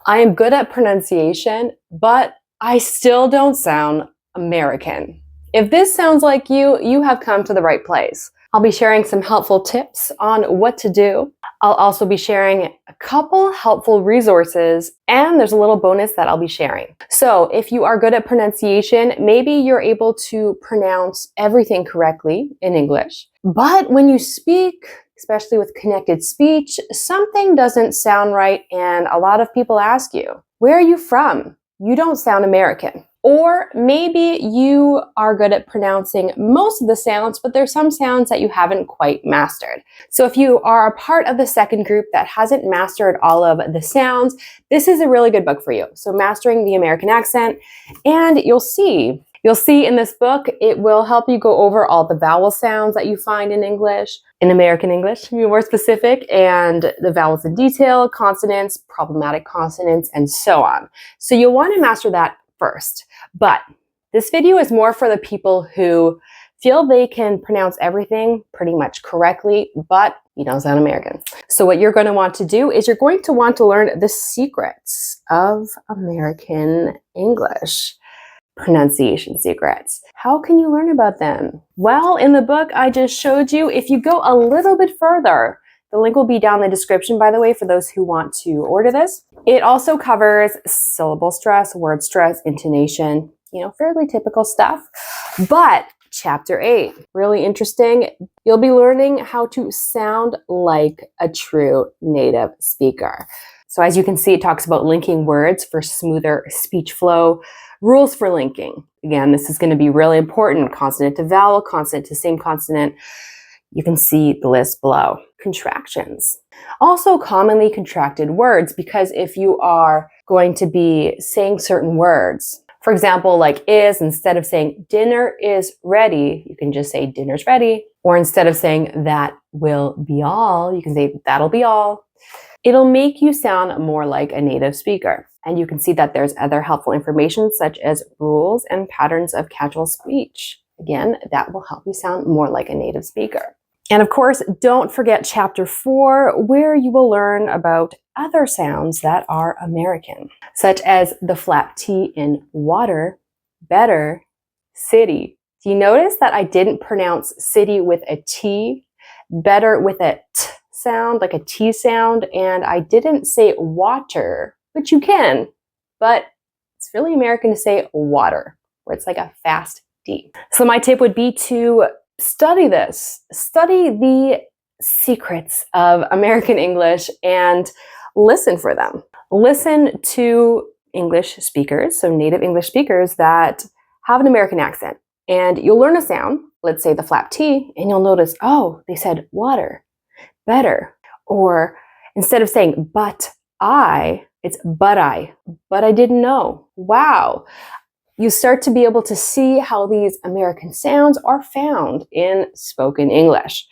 I am good at pronunciation, but I still don't sound American. If this sounds like you have come to the right place. I'll be sharing some helpful tips on what to do. I'll also be sharing a couple helpful resources, and there's a little bonus that I'll be sharing. So if you are good at pronunciation, maybe you're able to pronounce everything correctly in English. But when you speak, especially with connected speech, something doesn't sound right, and a lot of people ask you, where are you from? You don't sound American. Or maybe you are good at pronouncing most of the sounds, but there's some sounds that you haven't quite mastered. So if you are a part of the second group that hasn't mastered all of the sounds, this is a really good book for you. So Mastering the American Accent, and you'll see in this book, it will help you go over all the vowel sounds that you find in English, in American English, to be more specific, and the vowels in detail, consonants, problematic consonants, and so on. So you'll want to master that first. But this video is more for the people who feel they can pronounce everything pretty much correctly, but you don't sound American. So what you're going to want to do is you're going to want to learn the secrets of American English. Pronunciation secrets. How can you learn about them? Well, in the book I just showed you, if you go a little bit further, the link will be down in the description, by the way, for those who want to order this. It also covers syllable stress, word stress, intonation, fairly typical stuff. But Chapter 8, really interesting. You'll be learning how to sound like a true native speaker. So as you can see, it talks about linking words for smoother speech flow, rules for linking. Again, this is going to be really important. Consonant to vowel, consonant to same consonant. You can see the list below. Contractions. Also commonly contracted words, because if you are going to be saying certain words, for example, like is, instead of saying dinner is ready, you can just say dinner's ready. Or instead of saying that will be all, you can say that'll be all. It'll make you sound more like a native speaker. And you can see that there's other helpful information such as rules and patterns of casual speech. Again, that will help you sound more like a native speaker. And of course, don't forget Chapter 4, where you will learn about other sounds that are American, such as the flat T in water, better, city. Do you notice that I didn't pronounce city with a T, better with a T sound, like a T sound, and I didn't say water, which you can, but it's really American to say water, where it's like a fast D. So my tip would be to study this. Study the secrets of American English and listen for them. Listen to English speakers, so native English speakers that have an American accent. And you'll learn a sound, let's say the flap T, and you'll notice, oh, they said water, better. Or instead of saying but I, it's but I didn't know. Wow. You start to be able to see how these American sounds are found in spoken English.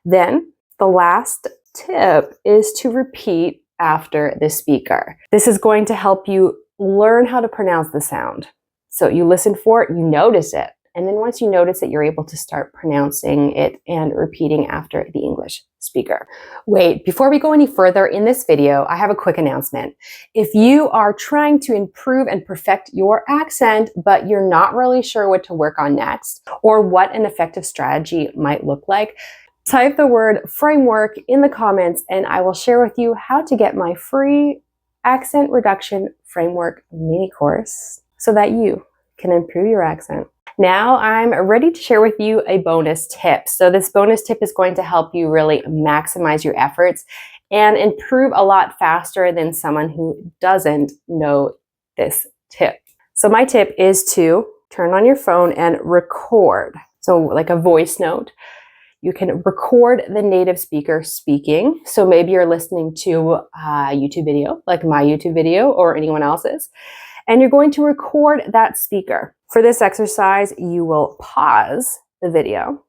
Then the last tip is to repeat after the speaker. This is going to help you learn how to pronounce the sound. So you listen for it, you notice it, and then once you notice it, you're able to start pronouncing it and repeating after the English speaker. Wait, before we go any further in this video, I have a quick announcement. If you are trying to improve and perfect your accent, but you're not really sure what to work on next or what an effective strategy might look like, type the word framework in the comments and I will share with you how to get my free accent reduction framework mini course so that you can improve your accent. Now I'm ready to share with you a bonus tip. So this bonus tip is going to help you really maximize your efforts and improve a lot faster than someone who doesn't know this tip. So my tip is to turn on your phone and record. So like a voice note. You can record the native speaker speaking. So maybe you're listening to a YouTube video, like my YouTube video or anyone else's, and you're going to record that speaker. For this exercise, you will pause the video.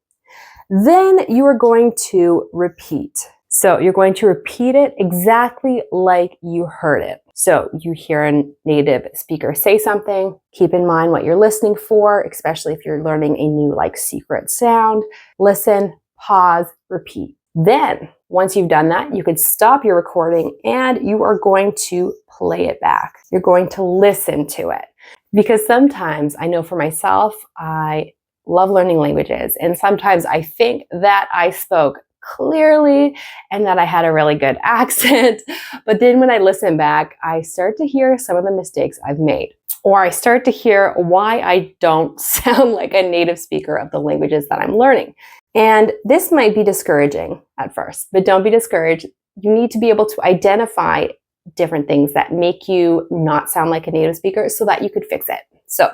Then you are going to repeat. So you're going to repeat it exactly like you heard it. So you hear a native speaker say something, keep in mind what you're listening for, especially if you're learning a new secret sound. Listen, pause, repeat. Then, once you've done that, you could stop your recording and you are going to play it back. You're going to listen to it. Because sometimes, I know for myself, I love learning languages, and sometimes I think that I spoke clearly and that I had a really good accent. But then when I listen back, I start to hear some of the mistakes I've made, or I start to hear why I don't sound like a native speaker of the languages that I'm learning. And this might be discouraging at first, but don't be discouraged. You need to be able to identify different things that make you not sound like a native speaker so that you could fix it. So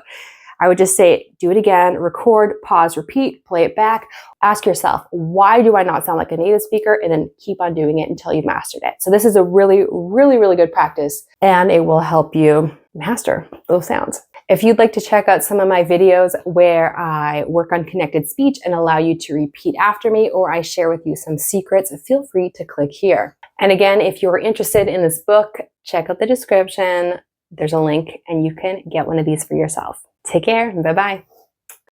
I would just say, do it again, record, pause, repeat, play it back. Ask yourself, why do I not sound like a native speaker? And then keep on doing it until you've mastered it. So this is a really, really, really good practice, and it will help you master those sounds. If you'd like to check out some of my videos where I work on connected speech and allow you to repeat after me, or I share with you some secrets, feel free to click here. And again, if you're interested in this book, check out the description. There's a link and you can get one of these for yourself. Take care. Bye-bye.